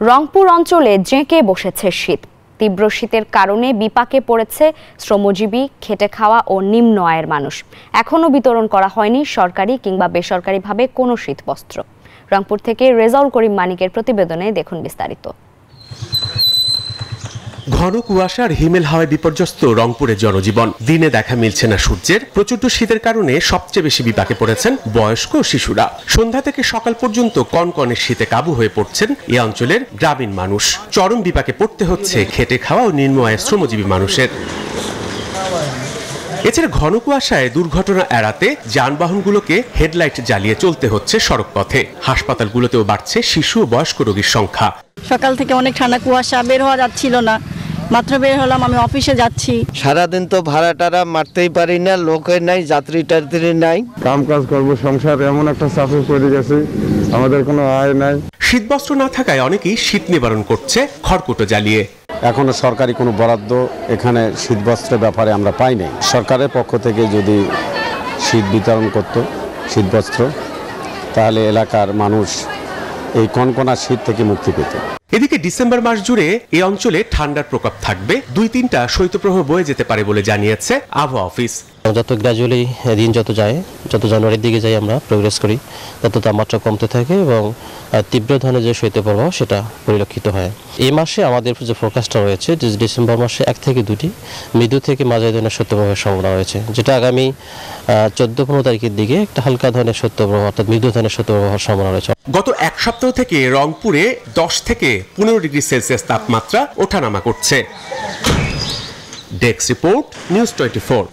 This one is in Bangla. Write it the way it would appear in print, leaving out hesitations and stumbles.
রংপুর অঞ্চলে জেঁকে বসেছে শীত। তীব্র শীতের কারণে বিপাকে পড়েছে শ্রমজীবী, খেটে খাওয়া ও নিম্ন আয়ের মানুষ। এখনও বিতরণ করা হয়নি সরকারি কিংবা বেসরকারিভাবে কোনো শীতবস্ত্র। রংপুর থেকে রেজাউল করিম মানিকের প্রতিবেদনে দেখুন বিস্তারিত। ঘন কুয়াশার হিমেল হাওয়ায় বিপর্যস্ত রংপুরের জনজীবন। দিনে দেখা মিলছে না সূর্যের। প্রচন্ড শীতের কারণে সবচেয়ে বেশি বিপাকে পড়েছেন বয়স্ক ও শিশুরা। সন্ধ্যা থেকে সকাল পর্যন্ত কনকনে শীতে কাবু হয়ে পড়ছেন এ অঞ্চলের গ্রামীণ মানুষ। চরম বিপাকে পড়তে হচ্ছে খেটে খাওয়া ও নিম্ন আয়ের শ্রমজীবী মানুষের। এছাড়া ঘন কুয়াশায় দুর্ঘটনা এড়াতে যানবাহনগুলোকে হেডলাইট জ্বালিয়ে চলতে হচ্ছে সড়ক পথে। হাসপাতালগুলোতেও বাড়ছে শিশু ও বয়স্ক রোগীর সংখ্যা। সকাল থেকে অনেক ঠান্ডা, কুয়াশা, বের হওয়া যাচ্ছিল না। মাত্র বের হলাম, আমি অফিসে যাচ্ছি। সারাদিন তো ভাড়া টাড়া মারতেই পারি না, লোকের নাই, যাত্রী টাত্রী নাই। কাম কাজ করবো, সংসার এমন একটা চাপে পড়ে গেছে, আমাদের কোনো আয় নাই। শীতবস্ত্র না থাকায় অনেকেই শীত নিবারণ করছে খড়কুটো জ্বালিয়ে। এখনো সরকারি কোনো বরাদ্দ এখানে শীতবস্ত্রের ব্যাপারে আমরা পাই নাই। সরকারের পক্ষ থেকে যদি শীত বিতরণ করত, শীতবস্ত্র, তাহলে এলাকার মানুষ এই কনকনা শীত থেকে মুক্তি পেত। এদিকে ডিসেম্বর মাস জুড়ে এই অঞ্চলে ঠান্ডার প্রকোপ থাকবে। 2-3টা শৈত্যপ্রবাহ বয়ে যেতে পারে বলে জানিয়েছে আবহাওয়া অফিস। যত গ্র্যাজুয়ালি দিন যত যায়, যত জানুয়ারির দিকে যাই আমরা প্রোগ্রেস করি, তত তাপমাত্রা কমতে থাকে এবং তীব্র ধরনের যে শৈত্যপ্রবাহ সেটা পরিলক্ষিত হয়। এই মাসে আমাদের যে ফোরকাস্টটা রয়েছে, ডিসেম্বর মাসে 1 থেকে 2টি মৃদু থেকে মাঝারি ধরনের শৈত্যপ্রবাহের সম্ভাবনা রয়েছে, যেটা আগামী 14-15 তারিখের দিকে একটা হালকা ধরনের শৈত্যপ্রবাহ অর্থাৎ মৃদু ধরনের শৈত্যপ্রবাহের সম্ভাবনা রয়েছে। গত এক সপ্তাহ থেকে রংপুরে 10 থেকে 15 ডিগ্রি সেলসিয়াস তাপমাত্রা ওঠানামা করছে। Desk report, news 24।